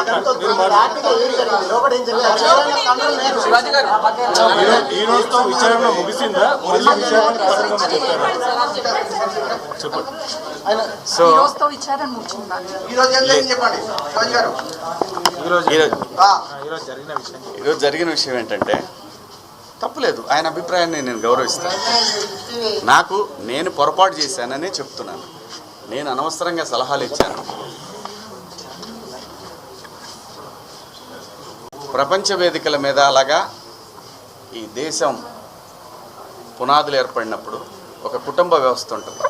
ఈ రోజుతో విచారణ ముగిసిందా? ఈరోజు జరిగిన విషయం ఏంటంటే తప్పులేదు, ఆయన అభిప్రాయాన్ని నేను గౌరవిస్తాను. నేను పొరపాటు చేశాననే చెప్తున్నాను. నేను అనవసరంగా సలహాలు ఇచ్చాను. ప్రపంచ వేదికల మీద అలాగా ఈ దేశం పునాదులు ఏర్పడినప్పుడు ఒక కుటుంబ వ్యవస్థ ఉంటుంది.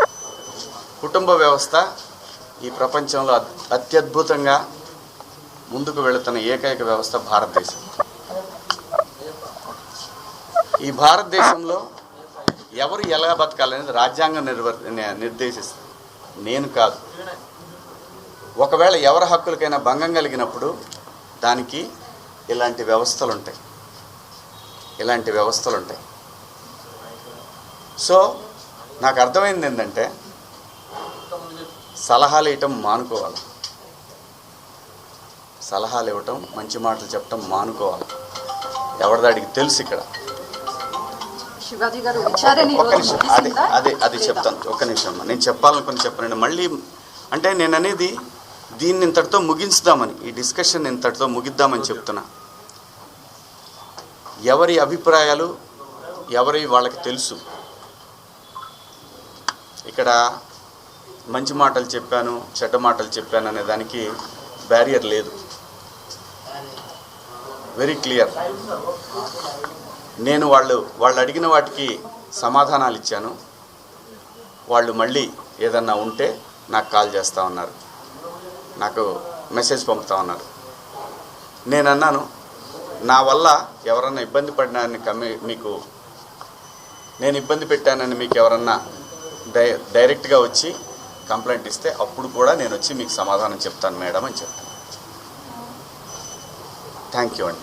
కుటుంబ వ్యవస్థ ఈ ప్రపంచంలో అత్యద్భుతంగా ముందుకు వెళుతున్న ఏకైక వ్యవస్థ భారతదేశం. ఈ భారతదేశంలో ఎవరు ఎలా బతకాలనేది రాజ్యాంగం నిర్దేశిస్తుంది, నేను కాదు. ఒకవేళ ఎవరి హక్కులకైనా భంగం కలిగినప్పుడు దానికి ఇలాంటి వ్యవస్థలు ఉంటాయి. సో నాకు అర్థమైంది ఏంటంటే సలహాలు ఇవ్వటం మానుకోవాలి. సలహాలు ఇవ్వటం, మంచి మాటలు చెప్పటం మానుకోవాలి. ఎవరిదాడికి తెలుసు. ఇక్కడ అది చెప్తాను. ఒక్క నిమిషం, నేను చెప్పాలనుకుని చెప్పనండి. మళ్ళీ అంటే నేను అనేది దీన్ని ఇంతటితో ముగించుదామని, ఈ డిస్కషన్ ఇంతటితో ముగిద్దామని చెప్తున్నా. ఎవరి అభిప్రాయాలు వాళ్ళకి తెలుసు. ఇక్కడ మంచి మాటలు చెప్పాను, చెడ్డ మాటలు చెప్పాను అనే దానికి బ్యారియర్ లేదు. Very clear. నేను వాళ్ళు అడిగిన వాటికి సమాధానాలు ఇచ్చాను. వాళ్ళు మళ్ళీ ఏదన్నా ఉంటే నాకు కాల్ చేస్తూ ఉన్నారు, నాకు మెసేజ్ పంపుతా ఉన్నారు. నేను అన్నాను, నా వల్ల ఎవరన్నా ఇబ్బంది పడినారని నేను ఇబ్బంది పెట్టానని మీకు ఎవరన్నా డైరెక్ట్గా వచ్చి కంప్లైంట్ ఇస్తే అప్పుడు కూడా నేను వచ్చి మీకు సమాధానం చెప్తాను మేడం అని చెప్తాను. థ్యాంక్ యూ అండి.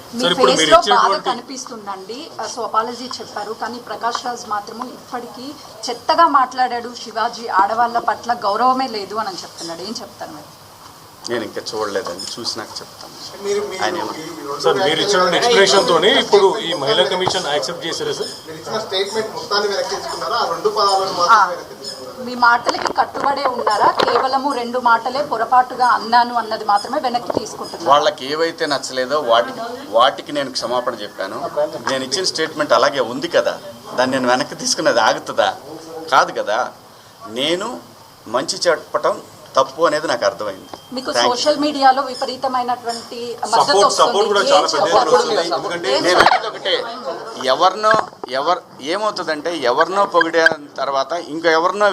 కనిపిస్తుందండి. సో అపాలజీ చెప్పారు, కానీ ప్రకాష్ రాజ్ మాత్రము ఇప్పటికీ చెత్తగా మాట్లాడాడు. శివాజీ ఆడవాళ్ళ పట్ల గౌరవమే లేదు అని చెప్తున్నాడు. ఏం చెప్తారు మరి? నేను ఇంకా చూడలేదండి, చూసినాక చెప్తాను. సార్ మీరు ఇచ్చిన ఎక్స్ప్లెనేషన్ తోని ఇప్పుడు ఈ మహిళా కమిషన్ యాక్సెప్ట్ చేశారా సార్? మీ మాటలకి కట్టుబడే ఉన్నారా? కేవలము 2 మాటలే పొరపాటుగా అన్నాను అన్నది మాత్రమే వెనక్కి తీసుకుంటున్నారు. వాళ్ళకి ఏవైతే నచ్చలేదో వాటికి నేను క్షమాపణ చెప్పాను. నేను ఇచ్చిన స్టేట్మెంట్ అలాగే ఉంది కదా, దాన్ని నేను వెనక్కి తీసుకున్నది ఆగుతుందా? కాదు కదా. నేను మంచి చెప్పటం తప్పు అనేది నాకు అర్థమైంది. మీకు సోషల్ మీడియాలో విపరీతమైనటువంటి ఒకటే, ఏమవుతుందంటే ఎవరినో పొగిడే తర్వాత ఇంకో ఎవరినో